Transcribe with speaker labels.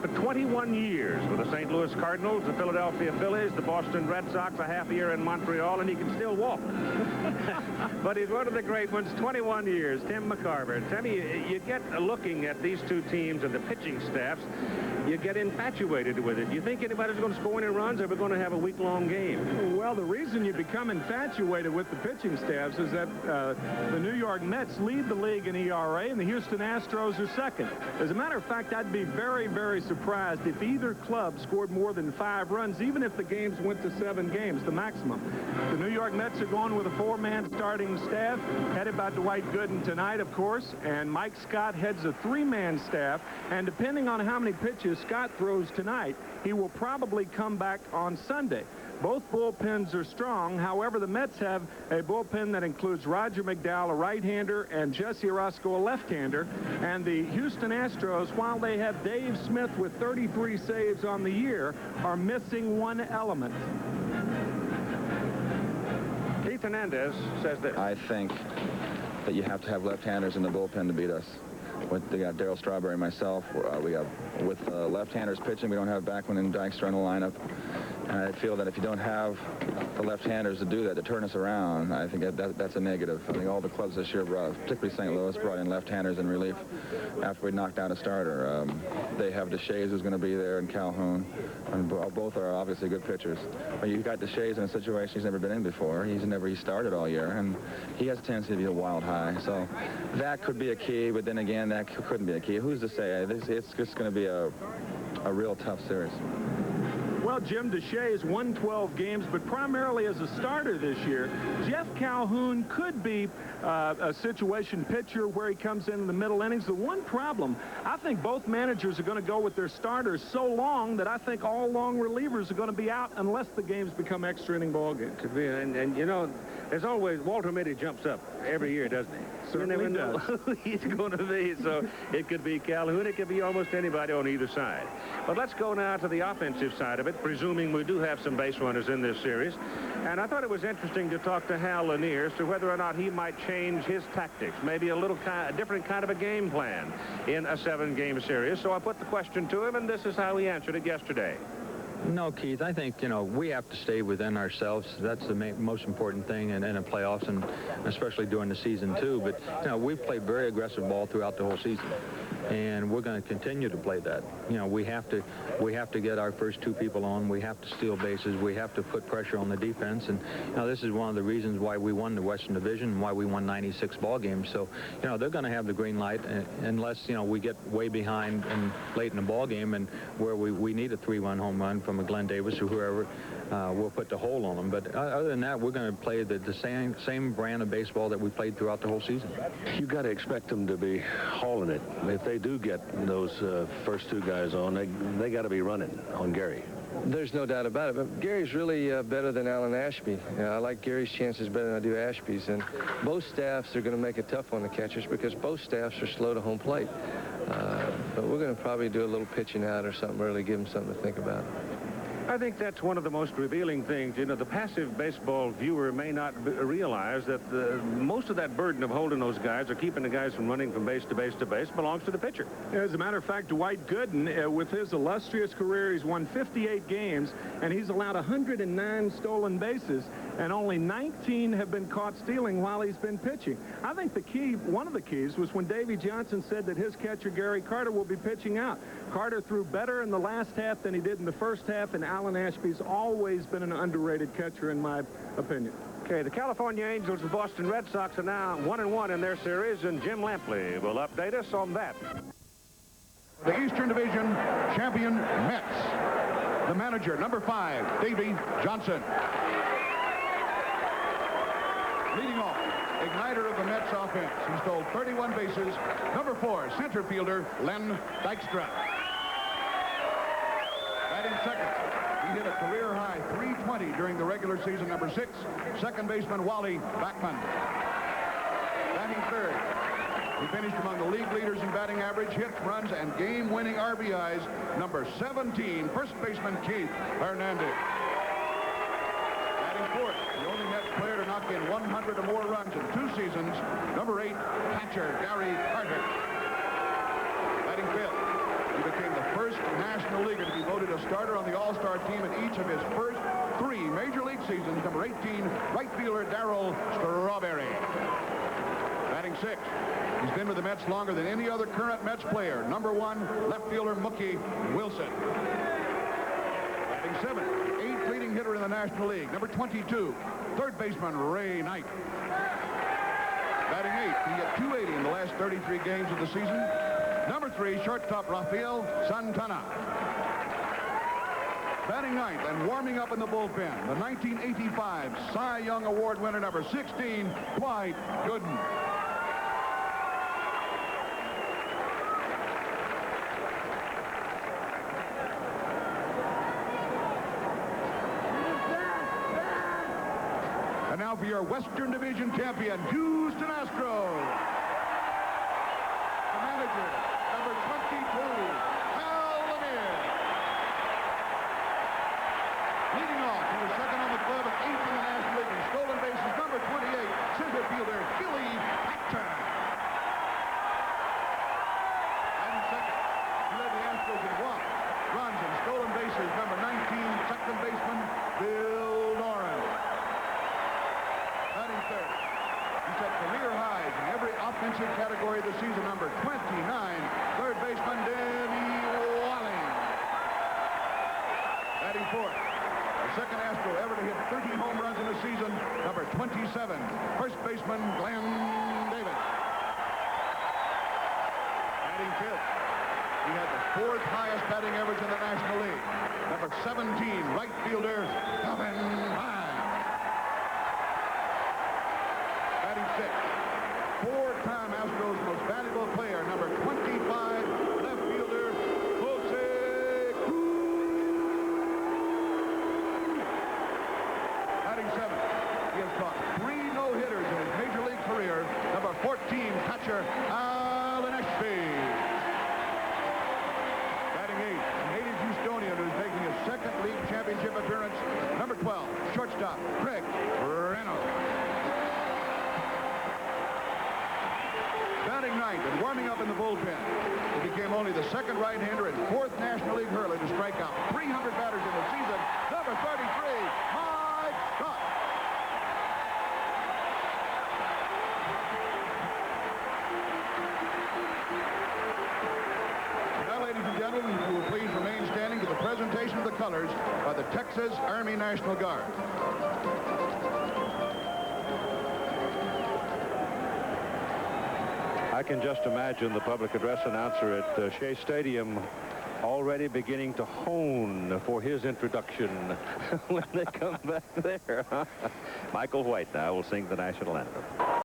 Speaker 1: For 21 years with the St. Louis Cardinals, the Philadelphia Phillies, the Boston Red Sox, a half a year in Montreal, and he can still walk. But he's one of the great ones, 21 years, Tim McCarver. Timmy, you get looking at these two teams and the pitching staffs, you get infatuated with it. You think anybody's going to score any runs, or we're going to have a week-long game?
Speaker 2: Well, the reason you become infatuated with the pitching staffs is that the New York Mets lead the league in ERA, and the Houston Astros are second. As a matter of fact, I'd be very, very surprised if either club scored more than 5 runs, even if the games went to 7 games, the maximum. The New York Mets are going with a 4-man starting staff, headed by Dwight Gooden tonight, of course, and Mike Scott heads a 3-man staff, and depending on how many pitches Scott throws tonight, he will probably come back on Sunday. Both bullpens are strong. However, the Mets have a bullpen that includes Roger McDowell, a right-hander, and Jesse Orosco, a left-hander. And the Houston Astros, while they have Dave Smith with 33 saves on the year, are missing one element.
Speaker 1: Keith Hernandez says this.
Speaker 3: I think that you have to have left-handers in the bullpen to beat us. We got Darryl Strawberry and myself. We got with left-handers pitching. We don't have Backman and Dykstra in the lineup. And I feel that if you don't have the left-handers to do that, to turn us around, I think that's a negative. I think all the clubs this year, particularly St. Louis, brought in left-handers in relief after we knocked out a starter. They have DeShays who's going to be there, and Calhoun. And both are obviously good pitchers. But you've got DeShays in a situation he's never been in before. He started all year, and he has a tendency to be a wild high. So that could be a key, but then again, that couldn't be a key. Who's to say? It's just going to be a real tough series.
Speaker 2: Well, Jim DeShays won 12 games, but primarily as a starter this year. Jeff Calhoun could be a situation pitcher where he comes in the middle innings. The one problem, I think both managers are going to go with their starters so long that I think all long relievers are going to be out unless the games become extra inning ball games.
Speaker 1: Could be, and you know, there's always, Walter Mitty jumps up every year, doesn't he?
Speaker 2: Certainly
Speaker 1: you never know who he's going to be, so it could be Calhoun, it could be almost anybody on either side. But let's go now to the offensive side of it, presuming we do have some base runners in this series. And I thought it was interesting to talk to Hal Lanier as to whether or not he might change his tactics, maybe a different kind of a game plan in a 7-game series. So I put the question to him, and this is how he answered it yesterday.
Speaker 4: No, Keith, I think, you know, we have to stay within ourselves. That's the most important thing in the playoffs, and especially during the season, too. But, you know, we've played very aggressive ball throughout the whole season, and we're going to continue to play that. You know, we have to get our first 2 people on. We have to steal bases. We have to put pressure on the defense. And, you know, this is one of the reasons why we won the Western Division and why we won 96 ball games. So, you know, they're going to have the green light unless, you know, we get way behind and late in the ball game and where we need a 3-run home run from a Glenn Davis or whoever, we'll put the hole on them. But other than that, we're going to play the same brand of baseball that we played throughout the whole season.
Speaker 5: You got to expect them to be hauling it. If they do get those first 2 guys on, they got to be running on Gary.
Speaker 6: There's no doubt about it, but Gary's really better than Alan Ashby. I like Gary's chances better than I do Ashby's, and both staffs are going to make it tough on the catchers because both staffs are slow to home plate. But we're going to probably do a little pitching out or something, really give them something to think about.
Speaker 1: I think that's one of the most revealing things. You know, the passive baseball viewer may not realize that most of that burden of holding those guys or keeping the guys from running from base to base to base belongs to the pitcher.
Speaker 2: As a matter of fact, Dwight Gooden, with his illustrious career, he's won 58 games, and he's allowed 109 stolen bases, and only 19 have been caught stealing while he's been pitching. I think the key, one of the keys, was when Davey Johnson said that his catcher, Gary Carter, will be pitching out. Carter threw better in the last half than he did in the first half, and Alan Ashby's always been an underrated catcher, in my opinion.
Speaker 1: Okay, the California Angels and Boston Red Sox are now 1-1 in their series, and Jim Lampley will update us on that.
Speaker 7: The Eastern Division champion Mets. The manager, number 5, Davey Johnson. Leading off, igniter of the Mets offense. He stole 31 bases. Number 4, center fielder Len Dykstra. Batting second, he hit a career-high 320 during the regular season. Number 6, second baseman Wally Backman. Batting third, he finished among the league leaders in batting average, hits, runs, and game-winning RBIs. Number 17, first baseman Keith Hernandez. Batting fourth, the only Mets player to knock in 100 or more runs in 2 seasons. Number 8, catcher Gary Carter. Batting fifth, he became the first first National Leaguer to be voted a starter on the All-Star team in each of his first 3 Major League seasons. Number 18, right fielder Darryl Strawberry. Batting 6th. He's been with the Mets longer than any other current Mets player. Number 1, left fielder Mookie Wilson. Batting 7th, 8th leading hitter in the National League. Number 22, third baseman Ray Knight. Batting 8th, he hit .280 in the last 33 games of the season. Number 3, shortstop Rafael Santana. Batting 9th and warming up in the bullpen, the 1985 Cy Young Award winner, number 16, Dwight Gooden. And now for your Western Division champion, Houston Astros. The manager, number 22, Hal Lanier. Leading off, he was second on the club and 8th in the National League in stolen bases, number 28, center fielder Billy Paxton. And second, he led the Astros in walks, runs, and stolen bases, number 19, second baseman Bill Doran. Batting 3rd, he set career highs in every offensive category of the season, number 29, third baseman Denny Walling. Batting 4th, the second Astro ever to hit 30 home runs in a season, number 27, first baseman Glenn Davis. Batting 5th, he had the 4th highest batting average in the National League, number 17, right fielder Kevin Hine. Batting 6th, 4-time Astros most valuable player, number 25, left fielder Jose Cruz. Batting 7th, he has caught 3 no-hitters in his Major League career, number 14, catcher Alan Ashby. Batting 8th, a native Houstonian who's making his 2nd league championship appearance, number 12, shortstop Craig Reynolds. Batting 9th and warming up in the bullpen, he became only the 2nd right-hander and 4th National League hurler to strike out 300 batters in the season, number 33, Mike Scott. Now, ladies and gentlemen, if you will please remain standing to the presentation of the colors by the Texas Army National Guard.
Speaker 5: I can just imagine the public address announcer at Shea Stadium already beginning to hone for his introduction when they come back there. Michael White now will sing the national anthem.